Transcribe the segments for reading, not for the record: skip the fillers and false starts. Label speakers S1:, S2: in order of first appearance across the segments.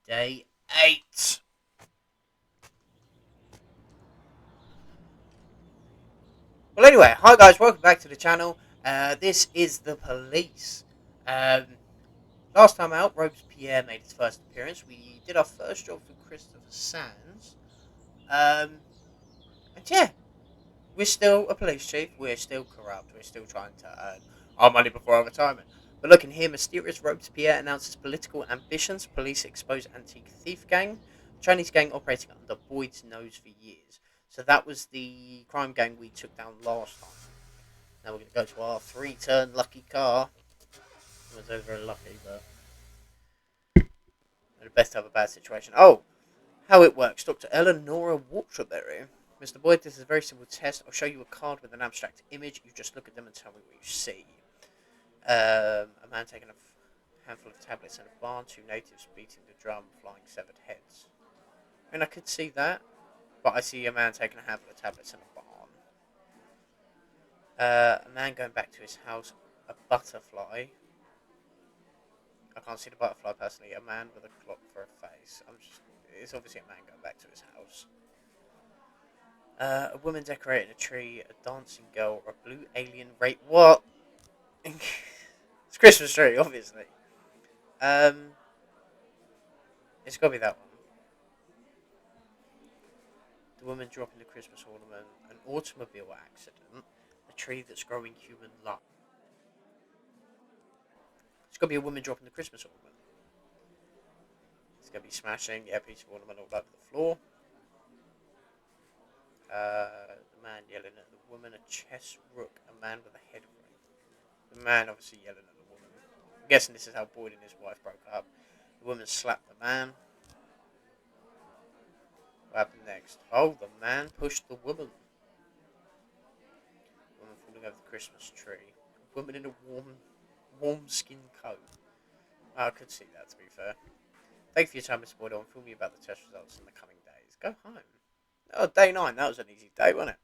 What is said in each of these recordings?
S1: Day 8. Well, anyway, hi guys, welcome back to the channel. This is the police. Um, Last time out, Robespierre made his first appearance. We did our first job for Christopher Sands. Um, and yeah, we're still a police chief. We're still corrupt. We're still trying to earn our money before our retirement. But looking here, mysterious Robespierre announces political ambitions. Police expose antique thief gang. Chinese gang operating under Boyd's nose for years. So that was the crime gang we took down last time. Now we're going to go to our three-turn lucky car. It was very lucky, but the best to have a bad situation. Oh, how it works. Dr. Eleanora Waterbury. Mr. Boyd, this is a very simple test. I'll show you a card with an abstract image. You just look at them and tell me what you see. A man taking a handful of tablets in a barn. Two natives beating the drum, flying severed heads. I mean, I could see that, but I see a man taking a handful of tablets in a barn. A man going back to his house. A butterfly. I can't see the butterfly personally. A man with a clock for a face. It's obviously a man going back to his house. A woman decorating a tree, a dancing girl, or a blue alien rape. What? It's Christmas tree, obviously. Um, it's got to be that one. The woman dropping the Christmas ornament, an automobile accident, a tree that's growing human love. It's got to be a woman dropping the Christmas ornament. It's going to be smashing. Yeah, piece of ornament all over the floor. The man yelling at the woman, a chess rook, a man with a head ring. The man obviously yelling at the woman. I'm guessing this is how Boyd and his wife broke up. The woman slapped the man. What happened next? Oh, the man pushed the woman. The woman falling over the Christmas tree. A woman in a warm skin coat. I could see that, to be fair. Thank you for your time, Mr. Boyd. I'll inform you about the test results in the coming days. Go home. Oh, day 9. That was an easy day, wasn't it?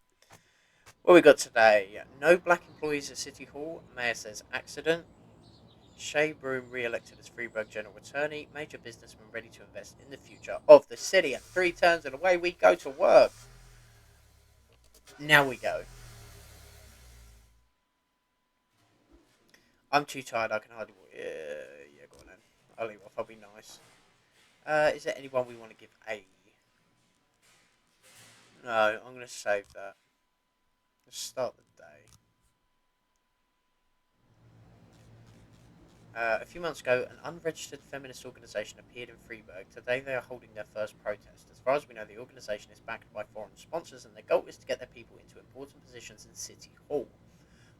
S1: What we got today? No black employees at City Hall. Mayor says accident. Shay Broom re-elected as Freeburg General Attorney. Major businessman ready to invest in the future of the city. And 3 turns and away we go to work. Now we go. I'm too tired. I can hardly walk. Yeah, go on then. I'll leave off. I'll be nice. Is there anyone we want to give A? No, I'm going to save that. Let's start the day. A few months ago, an unregistered feminist organisation appeared in Freiburg. Today they are holding their first protest. As far as we know, the organisation is backed by foreign sponsors and their goal is to get their people into important positions in City Hall.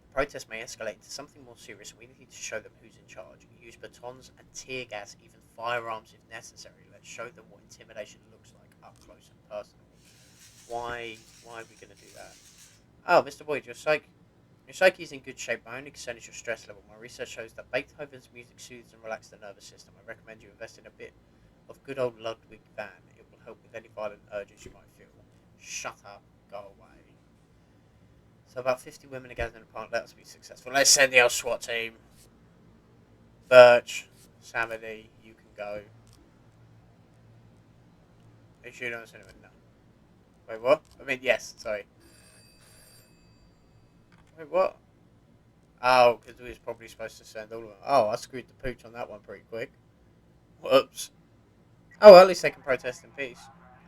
S1: The protest may escalate into something more serious and we need to show them who's in charge. Use batons and tear gas, even firearms if necessary. Let's show them what intimidation looks like up close and personal. Why are we going to do that? Oh, Mr. Boyd, your psyche is in good shape. My only concern is your stress level. My research shows that Beethoven's music soothes and relaxes the nervous system. I recommend you invest in a bit of good old Ludwig van. It will help with any violent urges you might feel. Shut up. Go away. So about 50 women are gathered in a park. Let us be successful. Let's send the old SWAT team. Birch, Samedy, you can go. Are you sure you don't send anyone? No. Wait, what? I mean, yes, sorry. Wait, what? Oh, because we was probably supposed to send all of them. Oh, I screwed the pooch on that one pretty quick. Whoops. Oh, well, at least they can protest in peace.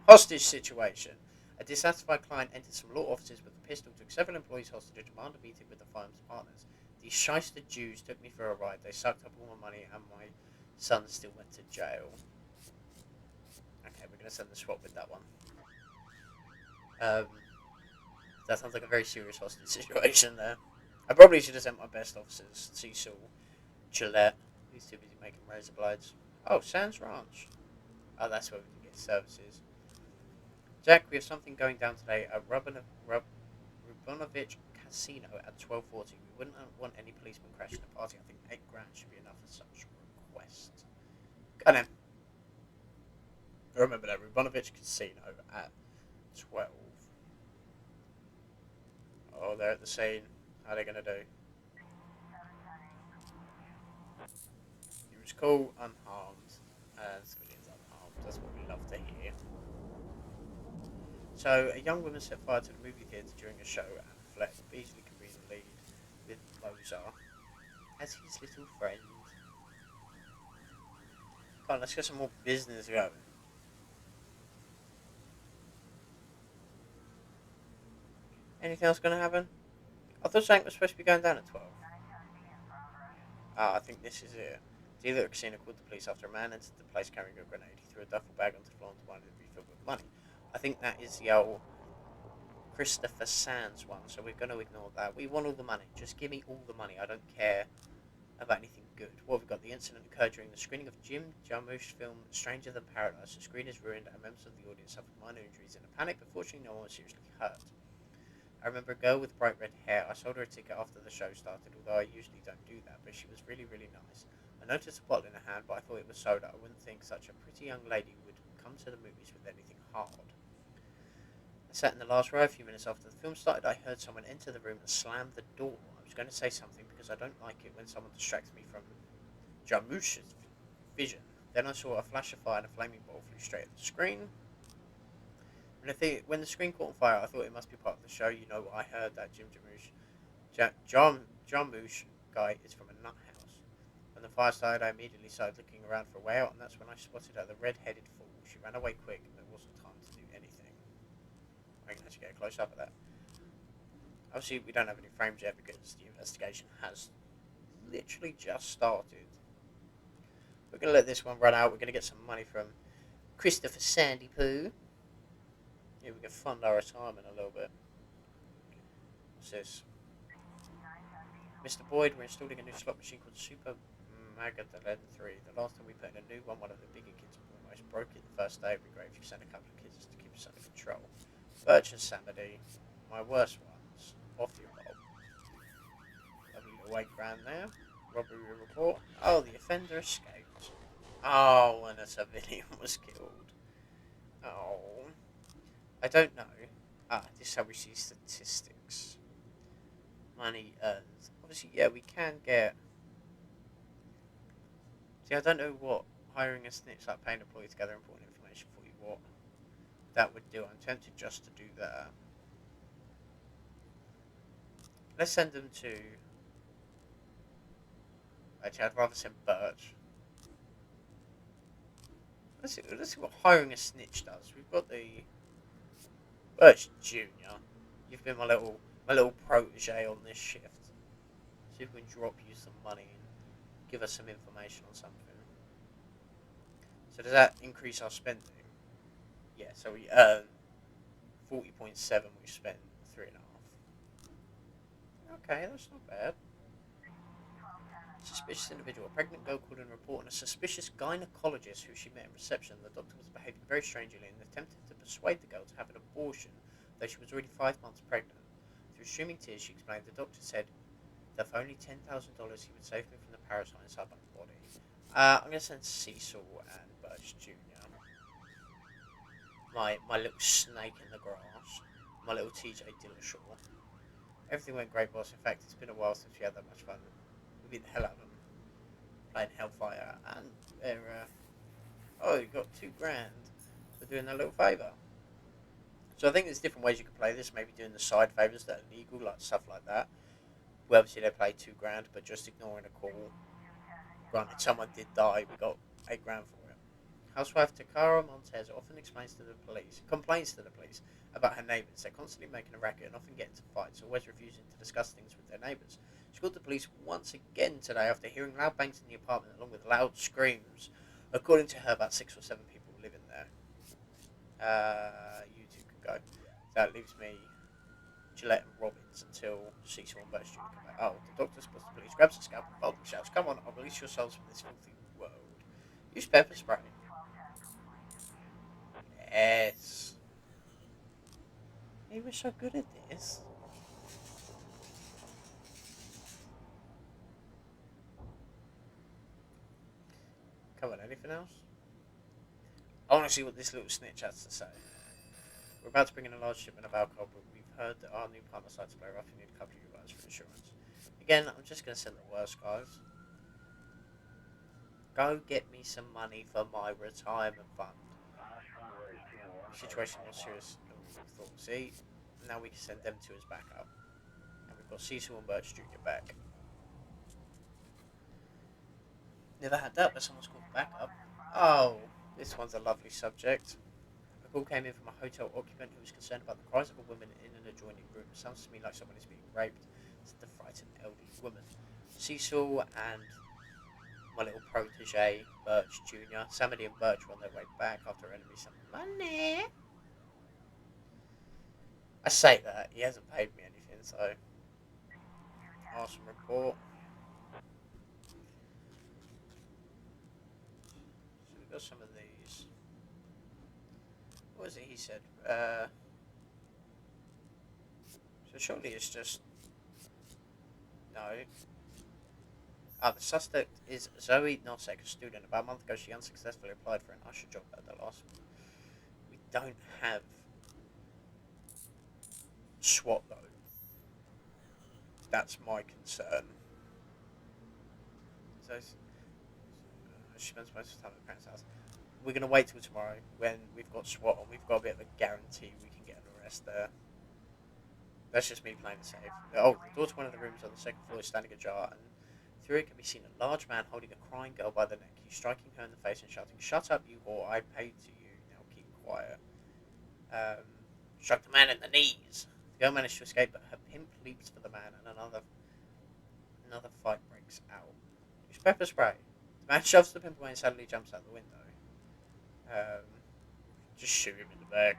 S1: Hostage situation. A dissatisfied client entered some law offices with a pistol, took several employees hostage, and demanded a meeting with the firm's partners. These shyster Jews took me for a ride. They sucked up all my money, and my son still went to jail. Okay, we're going to send the SWAT with that one. Um, that sounds like a very serious hostage situation there. I probably should have sent my best officers, Cecil, Gillette. He's too busy making razor blades. Oh, Sands Ranch. Oh, that's where we can get services. Jack, we have something going down today at Rubonovich Casino at 12:40. We wouldn't want any policemen crashing the party. I think 8 grand should be enough for such a request. Got him. Remember that Rubonovich Casino at 12. Oh, they're at the scene. How are they going to do? He was cool, unharmed, and civilians unharmed. after here. So, a young woman set fire to the movie theatre during a show and fled. Beasley can be in the lead with Mozart as his little friend. Come on, let's get some more business going. Anything else going to happen? I thought something was supposed to be going down at 12. I think this is it. Dealer at casino called the police after a man entered the place carrying a grenade. He threw a duffel bag onto the floor and demanded it be filled with money. I think that is the old Christopher Sands one, so we're going to ignore that. We want all the money. Just give me all the money. I don't care about anything good. What have we got? The incident occurred during the screening of Jim Jarmusch's film Stranger Than Paradise. The screen is ruined and members of the audience suffered minor injuries in a panic, but fortunately no one was seriously hurt. I remember a girl with bright red hair. I sold her a ticket after the show started, although I usually don't do that, but she was really, really nice. I noticed a bottle in her hand, but I thought it was soda. I wouldn't think such a pretty young lady would come to the movies with anything hard. I sat in the last row. A few minutes after the film started, I heard someone enter the room and slam the door. I was going to say something because I don't like it when someone distracts me from Jarmusch's vision. Then I saw a flash of fire and a flaming ball flew straight at the screen. When the screen caught on fire, I thought it must be part of the show. You know, I heard that Jarmusch guy is from a nut house. When the fire started, I immediately started looking around for a way out, and that's when I spotted her, the red-headed fool. She ran away quick, and there wasn't time to do anything. I can actually get a close-up of that. Obviously, we don't have any frames yet because the investigation has literally just started. We're going to let this one run out. We're going to get some money from Christopher Sandy Poo. Yeah, we can fund our retirement a little bit. What's this? Mr. Boyd, we're installing a new slot machine called Super Magdalene 3. The last time we put in a new one of the bigger kids almost broke it the first day. It'd be great if you send a couple of kids to keep us under control. Birch and Samedy, my worst ones. Off you, Bob. Lovely little £8 there. Robbery report. Oh, the offender escaped. Oh, and a civilian was killed. Oh. I don't know. This is how we see statistics. Money earned. Obviously, yeah, we can get... See, I don't know what hiring a snitch, like paying employees to gather important information for you, what that would do. I'm tempted just to do that. Let's send them to... Actually, I'd rather send Birch. Let's see what hiring a snitch does. We've got the... Birch Jr. You've been my little protege on this shift. See if we can drop you some money and give us some information on something. So does that increase our spending? Yeah, so we earn 40.7, we spent 3.5. Okay, that's not bad. Suspicious individual. A pregnant girl called in a report on a suspicious gynecologist who she met in reception. The doctor was behaving very strangely and attempted to persuade the girl to have an abortion, though she was already 5 months pregnant. Through streaming tears, she explained the doctor said that for only $10,000 he would save me from the parasite inside my body. I'm going to send Cecil and Birch Jr. My little snake in the grass. My little TJ Dillashaw. Everything went great, boss. In fact, it's been a while since we had that much fun. We beat the hell out of them. Playing Hellfire. And they're... oh, you got $2,000 for doing that little favour. So I think there's different ways you could play this. Maybe doing the side favours that are legal, like stuff like that. Well, obviously they play $2,000, but just ignoring a call. Granted, someone did die. We got $8,000 for it. Housewife Takara Montez often complains to the police about her neighbours. They're constantly making a racket and often get into fights, always refusing to discuss things with their neighbours. She called the police once again today after hearing loud bangs in the apartment along with loud screams. According to her, about 6 or 7 people live in there. You two can go. That leaves me Gillette and Robbins until Cecil and Birch Jr. come back. Oh, the doctor spots the police, grabs a scalpel, boldly shouts, "Come on, I'll release your souls from this filthy world." Use pepper spray. Yes. Hey, we're so good at this. Come on, anything else? I want to see what this little snitch has to say. We're about to bring in a large shipment of alcohol, but we've heard that our new partner site to play rough. You need a couple of you guys for insurance. Again, I'm just going to send the worst, guys. Go get me some money for my retirement fund. situation more serious than we thought. See, now we can send them two as backup. And we've got Cecil and Birch Jr. back. Never had that, but someone's called backup. Oh, this one's a lovely subject. A call came in from a hotel occupant who was concerned about the cries of a woman in an adjoining room. It sounds to me like someone is being raped, said the frightened elderly woman. Cecil and my little protege, Birch Jr. Samedy and Birch were on their way back after enemies some money. I say that, he hasn't paid me anything, so awesome report. So we've got some of these. What was it he said? So surely it's just no. The suspect is Zoe Nosek, a student. About a month ago, she unsuccessfully applied for an usher job at the last. We don't have SWAT though. That's my concern. So she spends most of the time at the parents' house. We're gonna wait till tomorrow when we've got SWAT and we've got a bit of a guarantee we can get an arrest there. That's just me playing it safe. Oh, the door to one of the rooms on the second floor is standing ajar, and through it can be seen a large man holding a crying girl by the neck. He's striking her in the face and shouting, "Shut up, you whore! I paid to you. Now keep quiet." Um, Struck the man in the knees. The girl managed to escape, but her pimp leaps for the man, and another fight breaks out. Use pepper spray. The man shoves the pimp away and suddenly jumps out the window. Um, just shoot him in the back.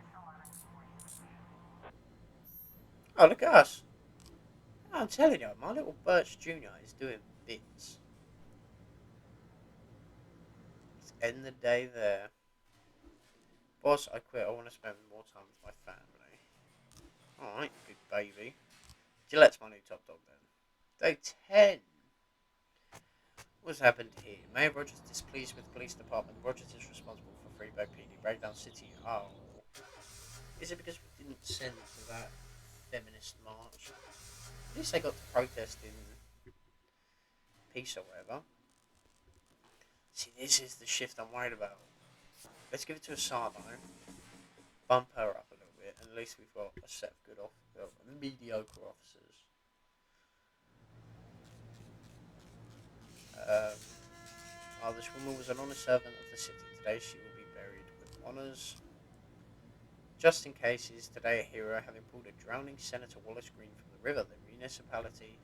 S1: Oh, look at us. Oh, I'm telling you, my little Birch Jr. is doing bits. Let's end the day there. Boss, I quit. I want to spend more time with my family. Alright, good baby. Gillette's my new top dog then. Day 10. What's happened here? Mayor Rogers displeased with the police department. Rogers is responsible for Freeburg PD. Breakdown City. Oh. Is it because we didn't send to that feminist march? At least they got to protest in peace or whatever. See, this is the shift I'm worried about. Let's give it to Asano. Bump her up a little bit, and at least we've got a set of good mediocre officers. This woman was an honest servant of the city. Today she will be buried with honours. Just in case, is today a hero, having pulled a drowning Senator Wallace Green from the river. The municipality,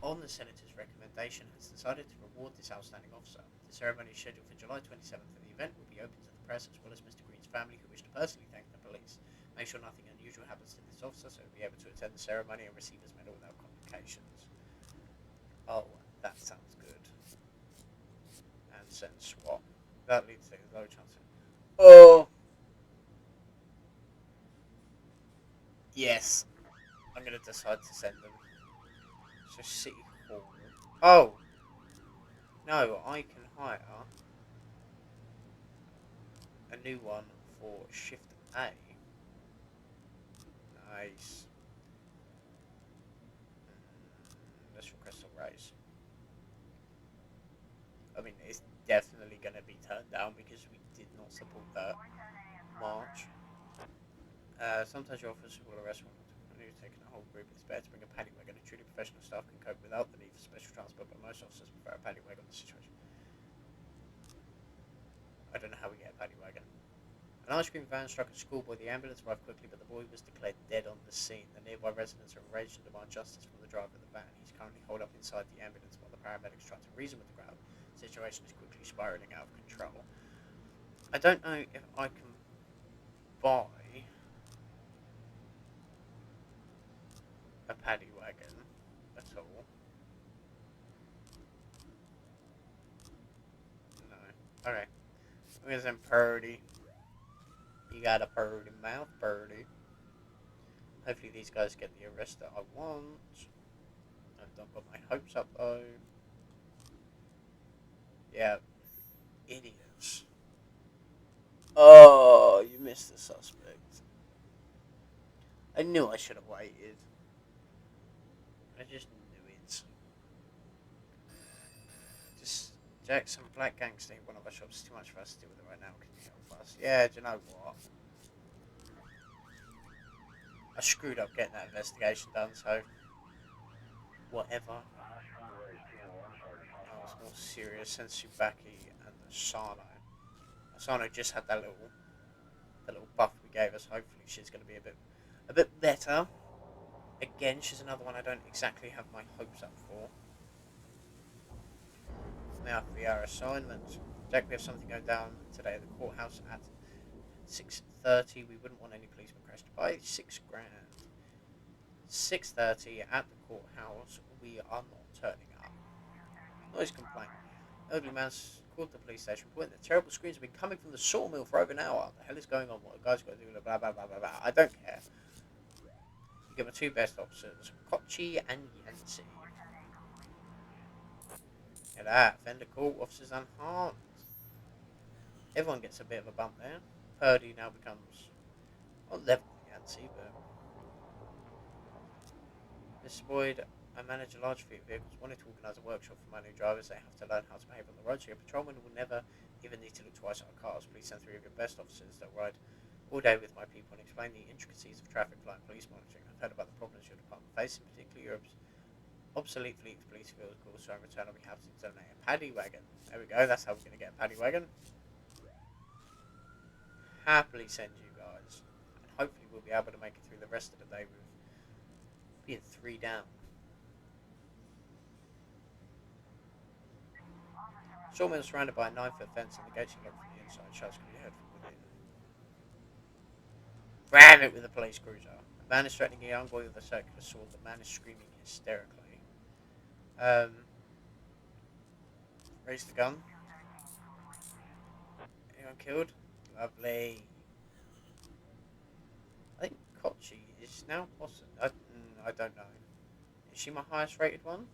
S1: on the Senator's recommendation, has decided to reward this outstanding officer. The ceremony is scheduled for July 27th, and the event will be open to the press as well as Mr. Green's family, who wish to personally thank the police. Make sure nothing unusual happens to this officer, so he'll be able to attend the ceremony and receive his medal without complications. Oh, that sounds good. And send SWAT. That leads to a low chance. Oh! Yes. I'm going to decide to send them. So, City Hall. Oh! No, I can hire a new one for Shift A. Nice. Let's request a raise. I mean, it's definitely going to be turned down because we did not support that march. Sometimes your officers will arrest one when you're taking a whole group. It's better to bring a paddy wagon. A truly professional staff can cope without the need for special transport, but most officers prefer a paddy wagon in the situation. I don't know how we get a paddy wagon. An ice cream van struck a schoolboy. The ambulance arrived quickly, but the boy was declared dead on the scene. The nearby residents are enraged and demand justice from the driver of the van. He's currently holed up inside the ambulance while the paramedics try to reason with the crowd. The situation is quickly spiraling out of control. I don't know if I can buy a paddy wagon at all. No. Okay. I'm gonna send Purdy. You got a purdy mouth, Purdy. Hopefully these guys get the arrest that I want. I've not got my hopes up though. Yeah, idiots. Oh, you missed the suspect. I knew I should have waited. I just knew it. Just Jackson, Black Gangster, one of our shops is too much for us to deal with it right now. Can you help us? Yeah, do you know what? I screwed up getting that investigation done, so whatever. I was more serious than Subaki and Asano. Asano just had that little buff we gave us. Hopefully, she's going to be a bit better. Again, she's another one I don't exactly have my hopes up for. Now for our assignment. Jack, we have something going down today at the courthouse at 6:30. We wouldn't want any policemen crashed by 6 grand. 6:30 at the courthouse. We are not turning up. Noise complaint. Elderly man's called the police station, reporting that terrible screams have been coming from the sawmill for over an hour. What the hell is going on? What the guy's got to do? Blah blah blah blah blah. I don't care. You get my two best officers, Kochi and Yancy. Look at that. Fender call, officers unharmed. Everyone gets a bit of a bump there. Purdy now becomes on level with Yancy, but Mrs. Boyd, I manage a large fleet of vehicles. Wanted to organise a workshop for my new drivers. They have to learn how to behave on the road, so your patrolman will never even need to look twice at our cars. Please send 3 of your best officers that ride all day with my people and explain the intricacies of traffic light and police monitoring. I've heard about the problems your department faces, particularly your obsolete fleet of police vehicles, so in return I'll be happy to donate a paddy wagon. There we go, that's how we're going to get a paddy wagon. Happily send you guys. And hopefully we'll be able to make it through the rest of the day with being 3 down. Sawmill is surrounded by a 9-foot fence and the gates are locked from the inside. Shots can be heard from within. Ram it with a police cruiser. A man is threatening a young boy with a circular sword. The man is screaming hysterically. Raise the gun. Anyone killed? Lovely. I think Kochi is now possible. I don't know. Is she my highest rated one?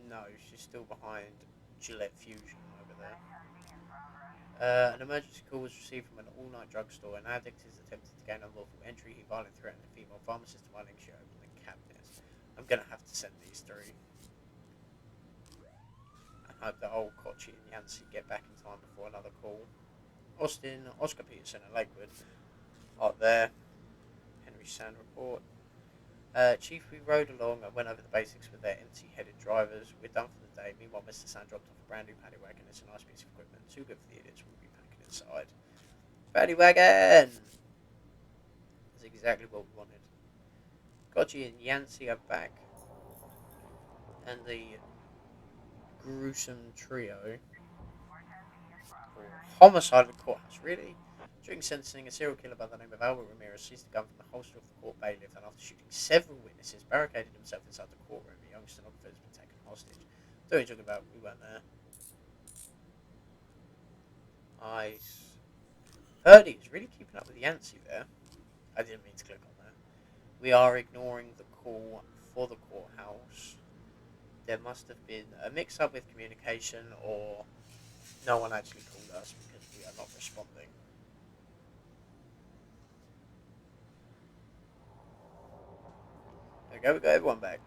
S1: No, she's still behind Gillette Fusion over there. An emergency call was received from an all-night drugstore. An addict is attempting to gain unlawful entry. He violently threatened a female pharmacist while she opened the cabinet. I'm gonna have to send these 3. And hope that old Kochi and Yancy get back in time before another call. Austin, Oscar Peterson and Lakewood are there. Henry Sand report. Chief, we rode along and went over the basics with their empty-headed drivers. We're done for the day. Meanwhile, Mr. Sand dropped off a brand new paddy wagon. It's a nice piece of equipment. Too good for the idiots. We'll be packing inside. Paddy wagon! That's exactly what we wanted. Kochi and Yancy are back. And the gruesome trio. Homicide of the courthouse, really? During sentencing, a serial killer by the name of Albert Ramirez seized the gun from the holster of the court bailiff and after shooting several witnesses, barricaded himself inside the courtroom. A young stenographer has been taken hostage. What are you talking about? We weren't there. Nice. Purdy is really keeping up with Yancy there. I didn't mean to click on that. We are ignoring the call for the courthouse. There must have been a mix-up with communication, or no one actually called us because we are not responding. There we go, we got everyone back.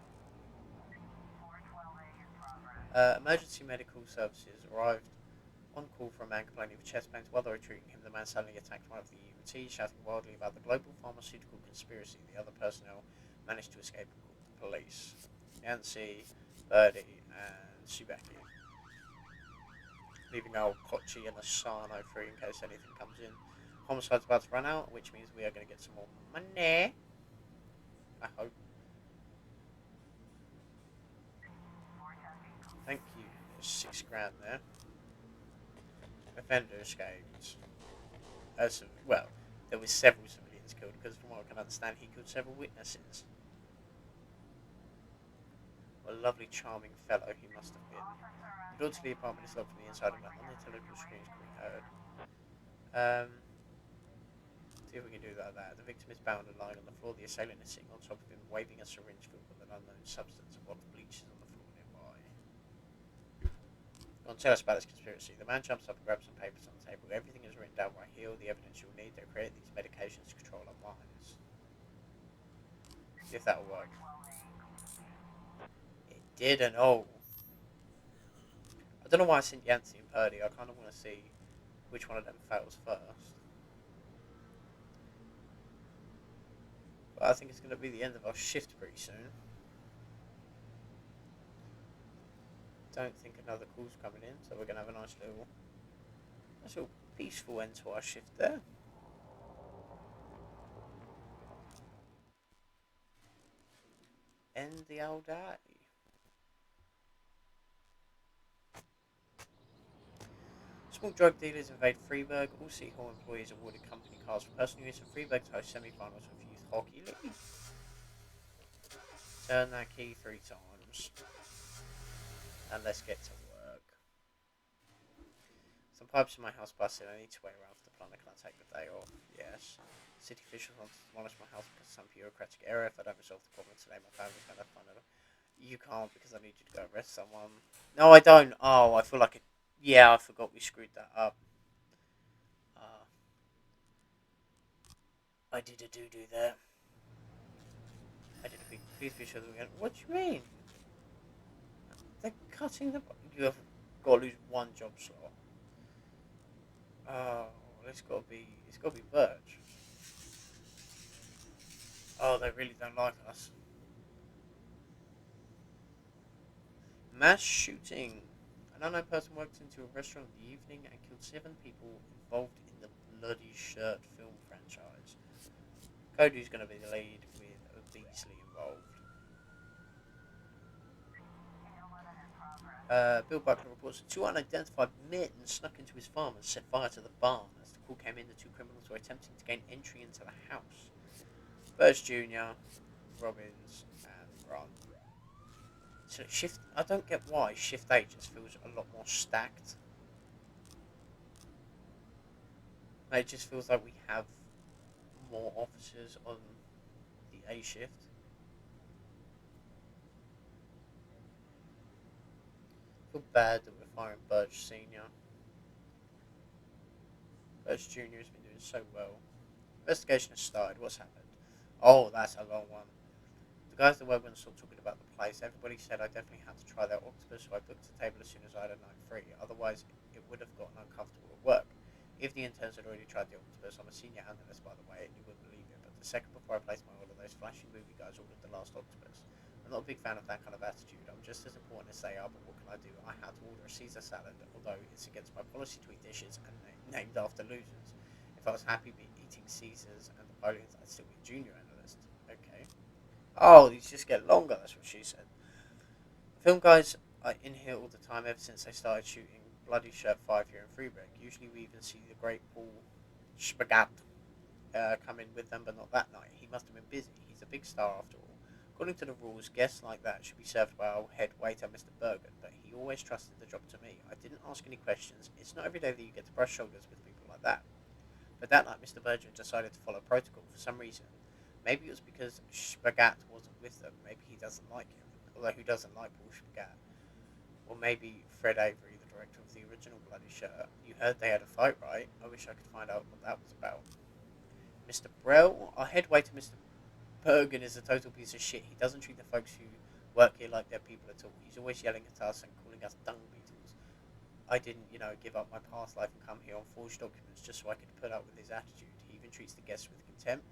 S1: Emergency medical services arrived on call for a man complaining of chest pains. While they were treating him, the man suddenly attacked one of the EMTs, shouting wildly about the global pharmaceutical conspiracy. The other personnel managed to escape and call the police. Yancy, Birdie, and Subaki. Leaving old Kochi and Asano free in case anything comes in. Homicide's about to run out, which means we are going to get some more money. I hope. Thank you. There's 6 grand there. Offender escaped. Well, there were several civilians killed because, from what I can understand, he killed several witnesses. What a lovely, charming fellow he must have been. The door to the apartment is locked from the inside, and on the television screens can be heard. See if we can do that. The victim is bound and lying on the floor. The assailant is sitting on top of him, waving a syringe filled with an unknown substance. A bottle of bleach is on the floor nearby. Go on, tell us about this conspiracy. The man jumps up and grabs some papers on the table. Everything is written down right here. All the evidence you'll need. They create these medications to control our minds. See if that'll work. It didn't. Oh. I don't know why I sent Yancy and Purdy. I kind of want to see which one of them fails first. But I think it's going to be the end of our shift pretty soon. Don't think another call's coming in, so we're going to have a nice little peaceful end to our shift there. End the old day. Small drug dealers invade Freiburg. All City Hall employees awarded company cars for personal use. And Freiburg to host semi-finals with Youth Hockey League. Turn that key 3 times. And let's get to work. Some pipes in my house busted. I need to wait around for the plumber. Can I take the day off? Yes. City officials want to demolish my house because of some bureaucratic error. If I don't resolve the problem today, my family's going to have fun. You can't because I need you to go arrest someone. No, I don't. Oh, I feel like it. Yeah, I forgot we screwed that up. Uh, I did a doo-doo there. I did a big. Please be sure that we get. What do you mean? They're cutting the. You have got to lose one job slot. Oh, it's got to be. It's got to be Birch. Oh, they really don't like us. Mass shooting. An unknown person walked into a restaurant in the evening and killed 7 people involved in the Bloody Shirt film franchise. Cody's going to be the lead with Beasley involved. Bill Buckler reports that 2 unidentified men snuck into his farm and set fire to the barn. As the call came in, the 2 criminals were attempting to gain entry into the house. Burge Jr., Robbins, and Grant. So shift. I don't get why Shift A just feels a lot more stacked. It just feels like we have more officers on the A shift. I feel bad that we're firing Burge Senior. Burge Jr. has been doing so well. Investigation has started. What's happened? Oh, that's a long one. The guys that work when I started talking about the place, everybody said I definitely had to try their octopus, so I booked a table as soon as I had a night free. Otherwise, it would have gotten uncomfortable at work. If the interns had already tried the octopus, I'm a senior analyst, by the way, and you wouldn't believe it, but the second before I placed my order, those flashy movie guys ordered the last octopus. I'm not a big fan of that kind of attitude. I'm just as important as they are, but what can I do? I had to order a Caesar salad, although it's against my policy to eat dishes and named after losers. If I was happy eating Caesars and Napoleons, I'd still be a junior analyst. Okay. Oh, these just get longer, that's what she said. Film guys are in here all the time ever since they started shooting Bloody Shirt 5 here in Freiburg. Usually we even see the great Paul Spagat come in with them, but not that night. He must have been busy. He's a big star after all. According to the rules, guests like that should be served by our head waiter, Mr. Bergen, but he always trusted the job to me. I didn't ask any questions. It's not every day that you get to brush shoulders with people like that. But that night, Mr. Bergen decided to follow protocol for some reason. Maybe it was because Spagat wasn't with them. Maybe he doesn't like him. Although who doesn't like Paul Spagat? Or maybe Fred Avery, the director of the original Bloody Shirt. You heard they had a fight, right? I wish I could find out what that was about. Mr. Brell, our head waiter, Mr. Bergen, is a total piece of shit. He doesn't treat the folks who work here like they're people at all. He's always yelling at us and calling us dung beetles. I didn't, give up my past life and come here on forged documents just so I could put up with his attitude. He even treats the guests with contempt.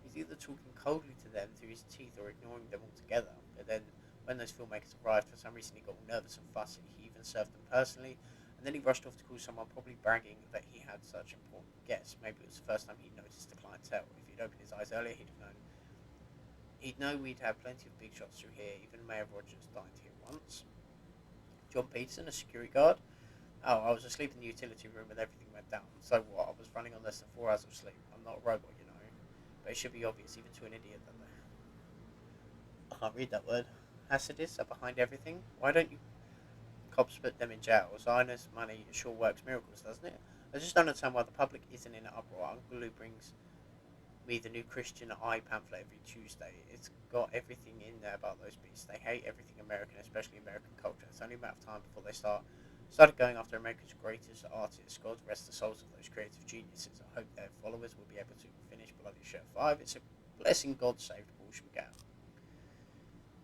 S1: He's either talking coldly to them through his teeth or ignoring them altogether. But then, when those filmmakers arrived, for some reason he got all nervous and fussy. He even served them personally, and then he rushed off to call someone, probably bragging that he had such important guests. Maybe it was the first time he'd noticed the clientele. If he'd opened his eyes earlier, he'd have known. He'd know we'd have plenty of big shots through here. Even Mayor Rogers dined here once. John Peterson, a security guard. Oh, I was asleep in the utility room and everything went down. So what? I was running on less than 4 hours of sleep. I'm not a robot, But it should be obvious, even to an idiot, that I can't read that word. Hasidus are behind everything. Why don't you cops put them in jail? Zionist money sure works miracles, doesn't it? I just don't understand why the public isn't in an uproar. Uncle Lou brings me the new Christian Eye pamphlet every Tuesday. It's got everything in there about those beasts. They hate everything American, especially American culture. It's only a matter of time before they started going after America's greatest artists. God rest the souls of those creative geniuses. I hope their followers will be able to finish Bloody Shirt 5. It's a blessing God saved Paul Schmagat.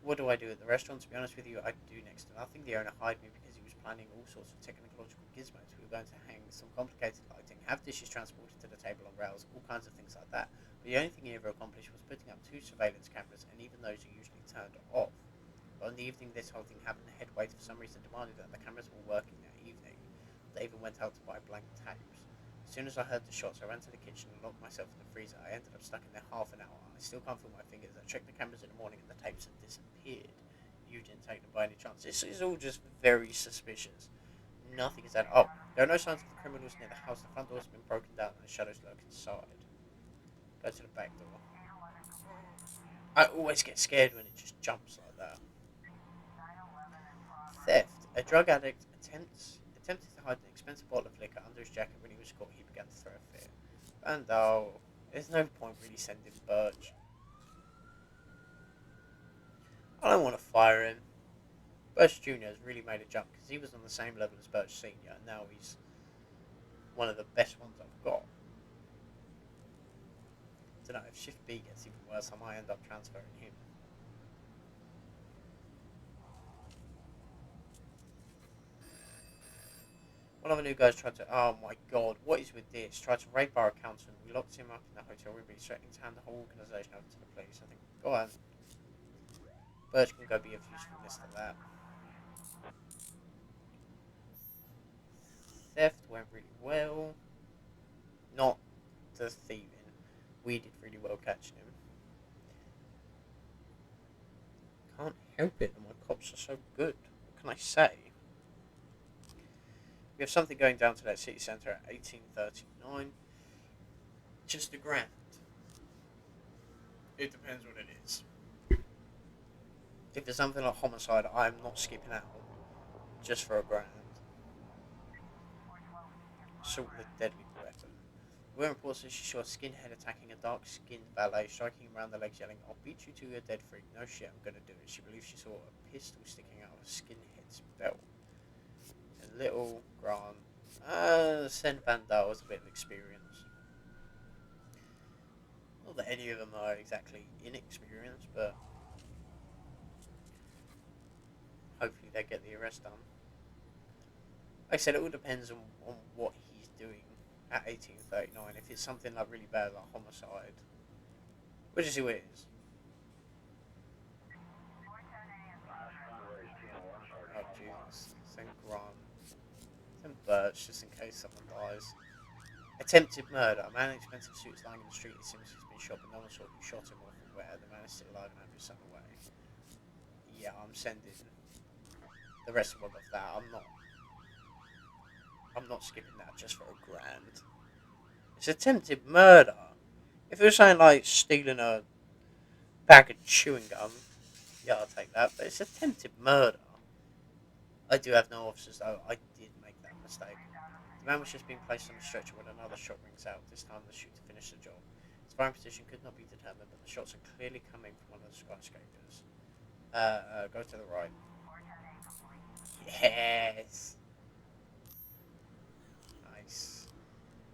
S1: What do I do at the restaurant? To be honest with you, I do next to nothing. The owner hired me because he was planning all sorts of technological gizmos. We were going to hang some complicated lighting, have dishes transported to the table on rails, all kinds of things like that. But the only thing he ever accomplished was putting up 2 surveillance cameras, and even those are usually turned off. But on the evening this whole thing happened, the head waiter for some reason demanded that the cameras were working that evening. They even went out to buy blank tapes. As soon as I heard the shots, I ran to the kitchen and locked myself in the freezer. I ended up stuck in there half an hour. I still can't feel my fingers. I checked the cameras in the morning and the tapes had disappeared. You didn't take them by any chance. This is all just very suspicious. Nothing is that. Oh, there are no signs of the criminals near the house. The front door has been broken down and the shadows lurk inside. Go to the back door. I always get scared when it just jumps like that. Theft. A drug addict attempted to hide an expensive bottle of liquor under his jacket. When he was caught, he began to throw a fit. Vandal. There's no point really sending Birch. I don't want to fire him. Birch Jr. has really made a jump because he was on the same level as Birch Sr. and now he's one of the best ones I've got. I don't know, if Shift B gets even worse, I might end up transferring him. One of the new guys tried to. Oh my god, what is with this? Tried to rape our accountant. We locked him up in the hotel room, but he's threatening to hand the whole organisation over to the police. I think. Go on. Birch can go be of usefulness to that. Theft went really well. Not the thieving. We did really well catching him. Can't help it that my cops are so good. What can I say? We have something going down to that city centre at 1839. Just a grand. It depends what it is. If it's something like homicide, I'm not skipping out just for a grand. Assault with a deadly weapon. We're reports that she saw a skinhead attacking a dark-skinned valet, striking him around the legs, yelling, "I'll beat you to your dead freak. No shit, I'm gonna do it." She believes she saw a pistol sticking out of a skinhead's belt. A little Grant. Sen Vandal has a bit of experience. Not that any of them are exactly inexperienced, but hopefully they get the arrest done. Like I said, it all depends on what he's doing at 1839. If it's something like really bad, like homicide, we'll just see what it is. Oh Jesus! Send Grant, send Birch, just in case someone dies. Attempted murder. A man in expensive suits lying in the street. It seems he's been shot, but no one saw who shot him or from where. The man is still alive and having his son away. Yeah, I'm sending the rest of them of that. I'm not skipping that just for a grand. It's attempted murder. If it was something like stealing a bag of chewing gum, yeah, I'll take that. But it's attempted murder. I do have no officers though. I did make that mistake. The man was just being placed on a stretcher when another shot rings out. This time the shooter finished the job. His firing position could not be determined, but the shots are clearly coming from one of the skyscrapers. Go to the right. Yes! Nice.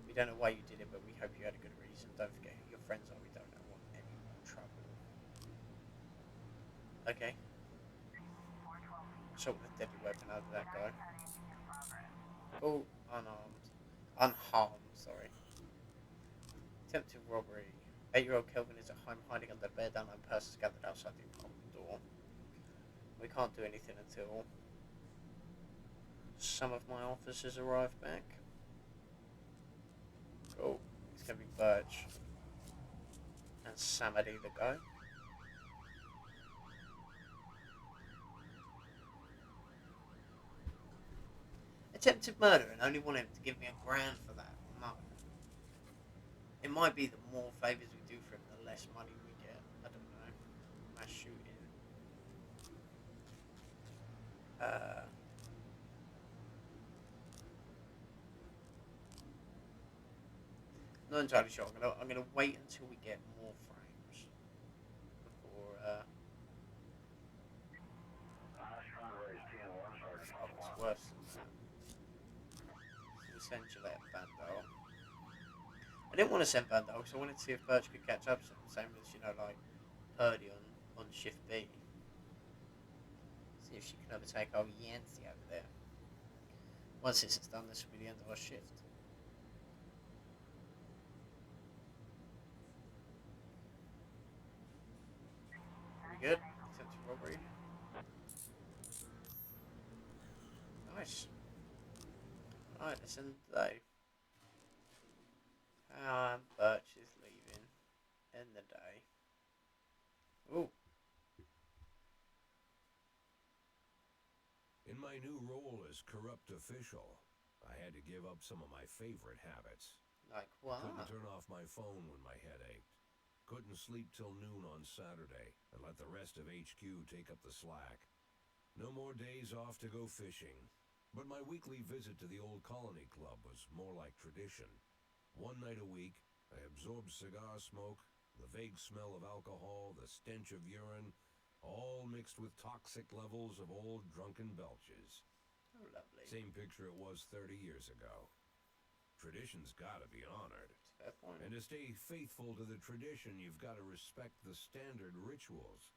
S1: We don't know why you did it, but we hope you had a good reason. Don't forget who your friends are. We don't want any more trouble. Okay. Shot with a deadly weapon out of that guy. Oh, unarmed. Unharmed, sorry. Attempted robbery. 8-year-old Kelvin is at home hiding under the bed. Unknown persons gathered outside the apartment door. We can't do anything until some of my officers arrive back. Cool. It's going to be Birch and Samadi the guy. Attempted murder and only want him to give me a grand for that. No. It might be the more favours we do for him, the less money we get. I don't know. Mass shooting. Uh, Not entirely sure. I'm gonna wait until we get more frames before. Oh, it's worse than that. So we send Gillette Vandal. I didn't want to send Vandal because I wanted to see if Birch could catch up to him. Same as like Purdy on Shift B. See if she can overtake old Yancey over there. Once this is done, this will be the end of our shift. We good? Attempted robbery. Nice. Right, let's end the day. Birch is leaving. End the day. Ooh.
S2: In my new role as corrupt official, I had to give up some of my favorite habits.
S1: Like what?
S2: Couldn't turn off my phone when my head ached. Couldn't sleep till noon on Saturday and let the rest of HQ take up the slack. No more days off to go fishing. But my weekly visit to the old colony club was more like tradition. One night a week, I absorbed cigar smoke, the vague smell of alcohol, the stench of urine, all mixed with toxic levels of old drunken belches.
S1: Oh, lovely.
S2: Same picture it was 30 years ago. Tradition's gotta be honored.
S1: Fair point.
S2: And to stay faithful to the tradition, you've gotta respect the standard rituals.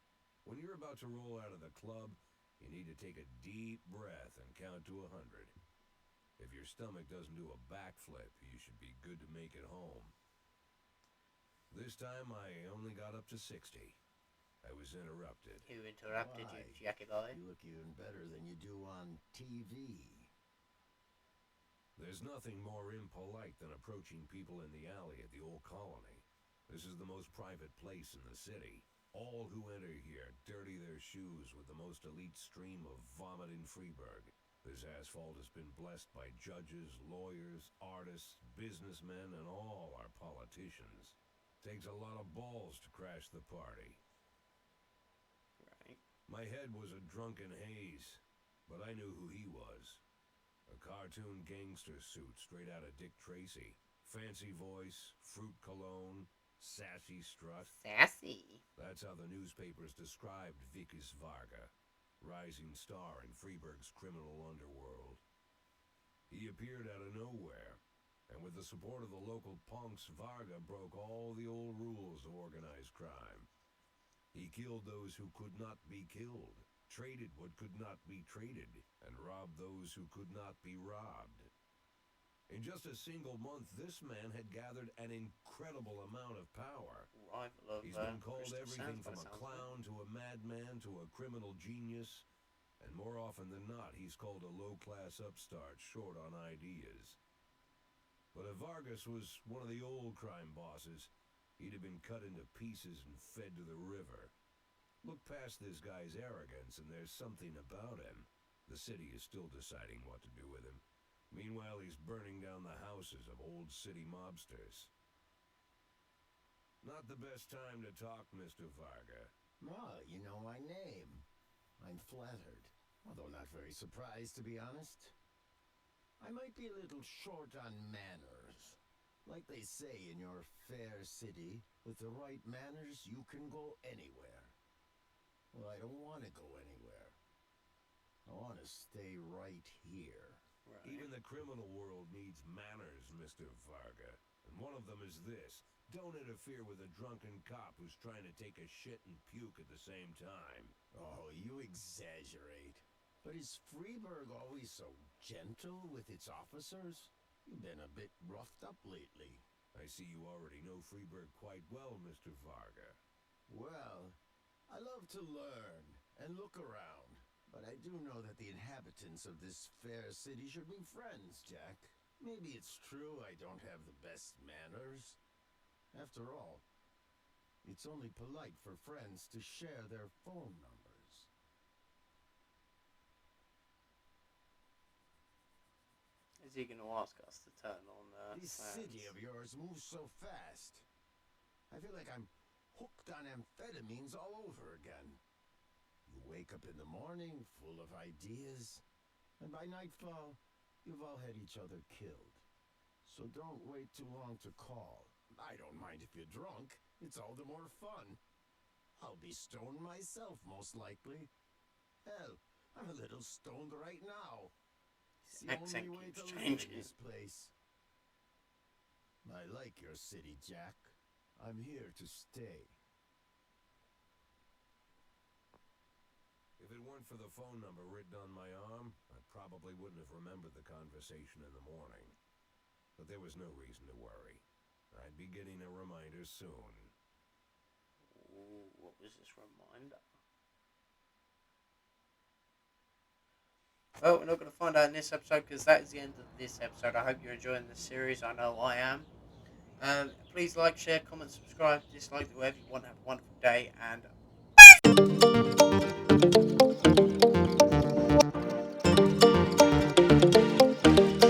S2: When you're about to roll out of the club, you need to take a deep breath and count to 100. If your stomach doesn't do a backflip, you should be good to make it home. This time I only got up to 60. I was interrupted.
S1: Who interrupted
S3: Why?
S1: you, Jackie Boy?
S3: You look even better than you do on TV.
S2: There's nothing more impolite than approaching people in the alley at the old colony. This is the most private place in the city. All who enter here dirty their shoes with the most elite stream of vomit in Freeburg. This asphalt has been blessed by judges, lawyers, artists, businessmen, and all our politicians. Takes a lot of balls to crash the party.
S1: Right.
S2: My head was a drunken haze, but I knew who he was. A cartoon gangster suit straight out of Dick Tracy. Fancy voice, fruit cologne, sassy strut.
S1: Sassy.
S2: That's how the newspapers described Vikas Varga, rising star in Freeburg's criminal underworld. He appeared out of nowhere, and with the support of the local punks, Varga broke all the old rules of organized crime. He killed those who could not be killed, traded what could not be traded, and robbed those who could not be robbed. In just a single month, this man had gathered an incredible amount of power.
S1: Rival of
S2: He's been called
S1: Crystal
S2: everything
S1: Sands by
S2: from
S1: the
S2: a
S1: sounds of it.
S2: clown to a madman to a criminal genius, and more often than not, he's called a low-class upstart short on ideas. But if Vargas was one of the old crime bosses, he'd have been cut into pieces and fed to the river. Look past this guy's arrogance and there's something about him. The city is still deciding what to do with him. Meanwhile, he's burning down the houses of old city mobsters. Not the best time to talk, Mr. Varga.
S3: Ah, you know my name. I'm flattered, although not very surprised, to be honest. I might be a little short on manners. Like they say in your fair city, with the right manners, you can go anywhere. Well, I don't want to go anywhere. I want to stay right here.
S1: Right.
S2: Even the criminal world needs manners, Mr. Varga. And one of them is this. Don't interfere with a drunken cop who's trying to take a shit and puke at the same time.
S3: Oh, you exaggerate. But is Freeburg always so gentle with its officers? You've been a bit roughed up lately.
S2: I see you already know Freeburg quite well, Mr. Varga.
S3: Well, I love to learn and look around. But I do know that the inhabitants of this fair city should be friends, Jack. Maybe it's true I don't have the best manners. After all, it's only polite for friends to share their phone numbers.
S1: Is he going to ask us to turn on
S3: This
S1: fans?
S3: city of yours moves so fast. I feel like I'm hooked on amphetamines all over again. You wake up in the morning full of ideas, and by nightfall, you've all had each other killed. So don't wait too long to call. I don't mind if you're drunk. It's all the more fun. I'll be stoned myself, most likely. Hell, I'm a little stoned right now. It's the
S1: Accent
S3: only way to
S1: keeps
S3: live in
S1: changing.
S3: this place. I like your city, Jack. I'm here to stay.
S2: If it weren't for the phone number written on my arm, I probably wouldn't have remembered the conversation in the morning. But there was no reason to worry. I'd be getting a reminder soon.
S1: Ooh, what was this reminder? Well, we're not going to find out in this episode because that is the end of this episode. I hope you're enjoying this series. I know I am. Please like, share, comment, subscribe, dislike, whatever you want. Have a wonderful day and